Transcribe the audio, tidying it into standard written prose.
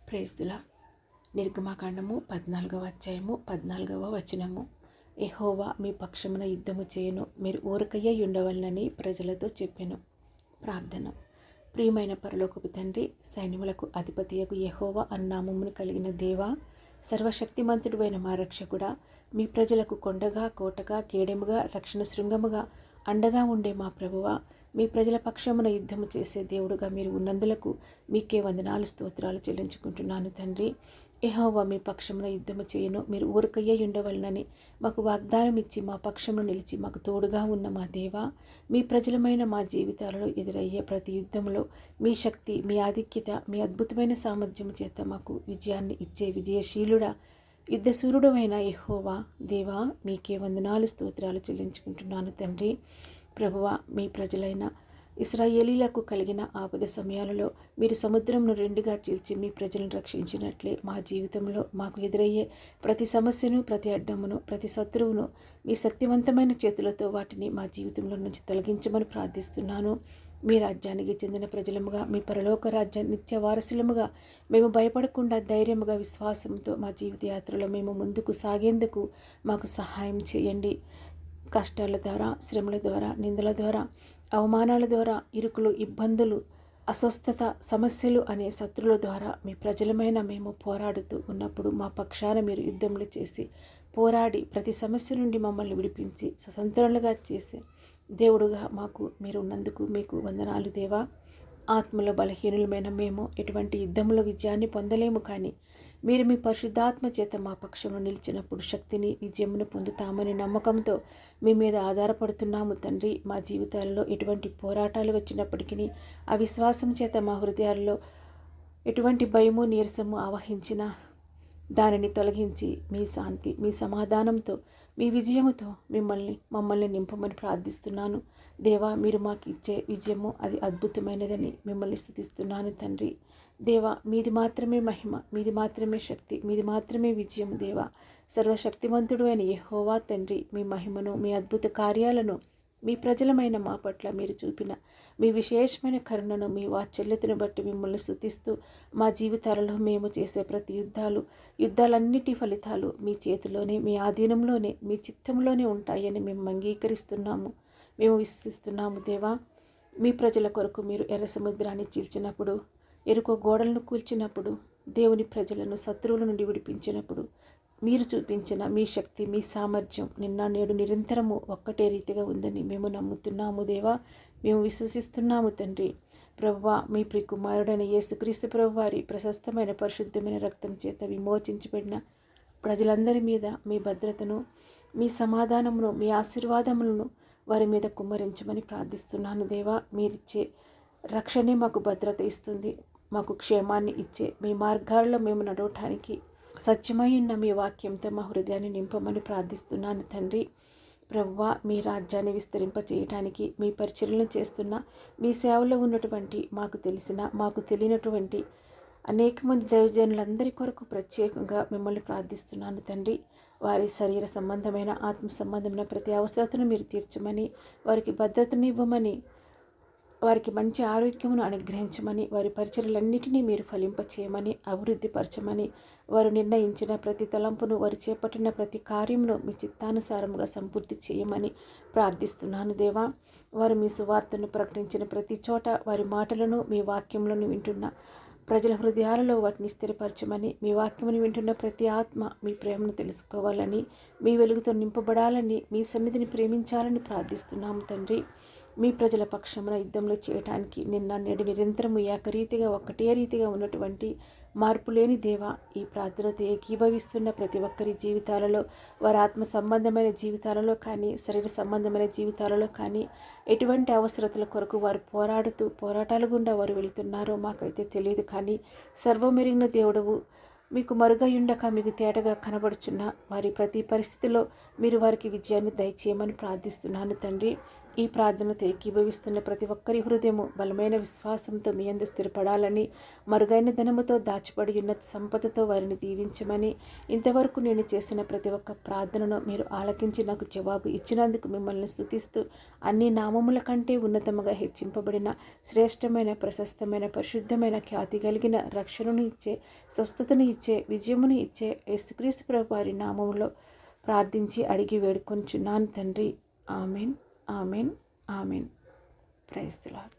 Praise the lord. నిర్గమకాండము 14వ అధ్యాయము 14వ వచనము. యెహోవా మీ పక్షమున యుద్ధము చేయను, మీరు ఊరకయ్యై ఉండవలనని ప్రజలతో చెప్పెను. ప్రార్థన. ప్రియమైన పరలోకపు తండ్రి, సైన్యములకు అధిపతియగు యెహోవా అన్నామమును కలిగిన దేవా, సర్వశక్తిమంతుడైన మా రక్షకుడా, మీ ప్రజలకు కొండగా, కోటగా, కేడెముగా, రక్షణ శృంగముగా, అండగా ఉండే మా ప్రభువా, మీ ప్రజల పక్షమున యుద్ధము చేసే దేవుడుగా మీరు ఉన్నందులకు మీకే వందనాలు, స్తోత్రాలు చెల్లించుకుంటున్నాను తండ్రి. యెహోవా మీ పక్షమున యుద్ధము చేయను, మీరు ఊరకయ్యై ఉండవలనని మాకు వాగ్దానం ఇచ్చి మా పక్షమును నిలిచి మాకు తోడుగా ఉన్న మా దేవా, మీ ప్రజలమైన మా జీవితాలలో ఎదురయ్యే ప్రతి యుద్ధంలో మీ శక్తి, మీ ఆధిక్యత, మీ అద్భుతమైన సామర్థ్యము చేత మాకు విజయాన్ని ఇచ్చే విజయశీలుడా, యుద్ధసూరుడు అయిన యెహోవా దేవా, మీకే వందనాలు, స్తోత్రాలు చెల్లించుకుంటున్నాను తండ్రి. ప్రభువా, మీ ప్రజలైన ఇశ్రాయేలీలకు కలిగిన ఆపద సమయాలలో మీరు సముద్రంను రెండుగా చీల్చి మీ ప్రజలను రక్షించినట్లే మా జీవితంలో మాకు ఎదురయ్యే ప్రతి సమస్యను, ప్రతి అడ్డమును, ప్రతి శత్రువును మీ శక్తివంతమైన చేతులతో వాటిని మా జీవితంలో నుంచి తొలగించమని ప్రార్థిస్తున్నాను. మీ రాజ్యానికి చెందిన ప్రజలముగా, మీ పరలోక రాజ్య నిత్య వారసులముగా మేము భయపడకుండా ధైర్యముగా, విశ్వాసంతో మా జీవిత యాత్రలో మేము ముందుకు సాగేందుకు మాకు సహాయం చేయండి. కష్టాల ద్వారా, శ్రమల ద్వారా, నిందల ద్వారా, అవమానాల ద్వారా, ఇరుకులు, ఇబ్బందులు, అస్వస్థత, సమస్యలు అనే శత్రువుల ద్వారా మీ ప్రజలమైన మేము పోరాడుతూ ఉన్నప్పుడు మా పక్షాన మీరు యుద్ధములు చేసి పోరాడి ప్రతి సమస్య నుండి మమ్మల్ని విడిపించి స్వతంత్రులుగా చేసే దేవుడుగా మాకు మీరు ఉన్నందుకు మీకు వందనాలు దేవా. ఆత్మలో బలహీనులమైన మేము ఎటువంటి యుద్ధములో విజయాన్ని పొందలేము, కానీ మీరు మీ పరిశుద్ధాత్మ చేత మా పక్షంలో నిలిచినప్పుడు శక్తిని, విజయమును పొందుతామని నమ్మకంతో మీ మీద ఆధారపడుతున్నాము తండ్రి. మా జీవితాలలో ఎటువంటి పోరాటాలు వచ్చినప్పటికీ ఆ విశ్వాసం చేత మా హృదయాల్లో ఎటువంటి భయము, నీరసము ఆవహించిన దానిని తొలగించి మీ శాంతి, మీ సమాధానంతో, మీ విజయముతో మమ్మల్ని నింపమని ప్రార్థిస్తున్నాను దేవా. మీరు మాకు ఇచ్చే విజయము అది అద్భుతమైనదని మిమ్మల్ని స్తుతిస్తున్నాను తండ్రి. దేవా, మీది మాత్రమే మహిమ, మీది మాత్రమే శక్తి, మీది మాత్రమే విజయం దేవా. సర్వశక్తివంతుడు అయిన యెహోవా తండ్రి, మీ మహిమను, మీ అద్భుత కార్యాలను, మీ ప్రజలమైన మా పట్ల మీరు చూపిన మీ విశేషమైన కరుణను, మీ వాత్సల్యతను బట్టి మిమ్మల్ని స్తుతిస్తూ మా జీవితాలలో మేము చేసే ప్రతి యుద్ధాలన్నిటి ఫలితాలు మీ చేతిలోనే, మీ ఆధీనంలోనే, మీ చిత్తంలోనే ఉంటాయని మేము అంగీకరిస్తున్నాము, మేము విశ్వసిస్తున్నాము దేవా. మీ ప్రజల కొరకు మీరు ఎర్ర సముద్రాన్ని చీల్చినప్పుడు, ఎరుకో గోడలను కూల్చినప్పుడు, దేవుని ప్రజలను శత్రువుల నుండి విడిపించినప్పుడు మీరు చూపించిన మీ శక్తి, మీ సామర్థ్యం నిన్న నేడు నిరంతరము ఒక్కటే రీతిగా ఉందని మేము నమ్ముతున్నాము దేవా. మేము విశ్వసిస్తున్నాము తండ్రి. ప్రభువా, మీ ప్రియకుమారుడైన యేసుక్రీస్తు ప్రభువారి ప్రశస్తమైన పరిశుద్ధమైన రక్తం చేత విమోచించబడిన ప్రజలందరి మీద మీ భద్రతను, మీ సమాధానమును, మీ ఆశీర్వాదములను వారి మీద కుమ్మరించమని ప్రార్థిస్తున్నాను దేవా. మీరిచ్చే రక్షణే మాకు భద్రత ఇస్తుంది, మాకు క్షేమాన్ని ఇచ్చే మీ మార్గాల్లో మేము నడవటానికి సత్యమైన మీ వాక్యంతో మా హృదయాన్ని నింపమని ప్రార్థిస్తున్నాను తండ్రి. ప్రభువా, మీ రాజ్యాన్ని విస్తరింపచేయటానికి మీ పరిచర్యలను చేస్తున్న మీ సేవలో ఉన్నటువంటి మాకు తెలిసిన, మాకు తెలియనటువంటి అనేక మంది దైవజనులందరి కొరకు ప్రత్యేకంగా మిమ్మల్ని ప్రార్థిస్తున్నాను తండ్రి. వారి శరీర సంబంధమైన, ఆత్మ సంబంధమైన ప్రతి అవసరతను మీరు తీర్చమని, వారికి భద్రతను ఇవ్వమని, వారికి మంచి ఆరోగ్యమును అనుగ్రహించమని, వారి పరిచర్యలన్నిటినీ మీరు ఫలింపచేయమని, అభివృద్ధిపరచమని, వారు నిర్ణయించిన ప్రతి తలంపును, వారు చేపట్టిన ప్రతి కార్యమును మీ చిత్తానుసారముగా సంపూర్తి చేయమని ప్రార్థిస్తున్నాను దేవా. వారు మీ సువార్తను ప్రకటించిన ప్రతి చోట వారి మాటలను, మీ వాక్యములను వింటున్న ప్రజల హృదయాలలో వాటిని స్థిరపరచమని, మీ వాక్యమును వింటున్న ప్రతి ఆత్మ మీ ప్రేమను తెలుసుకోవాలని, మీ వెలుగుతో నింపబడాలని, మీ సన్నిధిని ప్రేమించాలని ప్రార్థిస్తున్నాము తండ్రి. మీ ప్రజల పక్షమున యుద్ధంలో చేయటానికి నిన్న నేడు నిరంతరము ఏకరీతిగా ఒక్కటే రీతిగా ఉన్నటువంటి మార్పు లేని దేవా, ఈ ప్రార్థనతో ఏకీభవిస్తున్న ప్రతి ఒక్కరి జీవితాలలో, వారి ఆత్మ సంబంధమైన జీవితాలలో కానీ, శరీర సంబంధమైన జీవితాలలో కానీ ఎటువంటి అవసరతల కొరకు వారు పోరాటాలు గుండా వారు వెళుతున్నారో మాకైతే తెలియదు, కానీ సర్వమెరిగిన దేవుడవు, మీకు మరుగయుండక మీకు తేటగా కనబడుచున్న వారి ప్రతి పరిస్థితిలో మీరు వారికి విజయాన్ని దయచేయమని ప్రార్థిస్తున్నాను తండ్రి. ఈ ప్రార్థనతో ఏకీభవిస్తున్న ప్రతి ఒక్కరి హృదయము బలమైన విశ్వాసంతో మీ యందు స్థిరపడాలని, మరుగైన ధనముతో దాచిపడి ఉన్న సంపదతో వారిని దీవించమని, ఇంతవరకు నేను చేసిన ప్రతి ఒక్క ప్రార్థనను మీరు ఆలకించి నాకు జవాబు ఇచ్చినందుకు మిమ్మల్ని స్తుతిస్తూ, అన్ని నామముల కంటే ఉన్నతముగా హెచ్చింపబడిన శ్రేష్టమైన, ప్రశస్తమైన, పరిశుద్ధమైన, ఖ్యాతి కలిగిన, రక్షణను ఇచ్చే, స్వస్థతను ఇచ్చే, విజయమును ఇచ్చే యేసుక్రీస్తు ప్రభు వారి నామములో ప్రార్థించి అడిగి వేడుకొంచున్నాను తండ్రి. Amen, amen, amen. Praise the lord.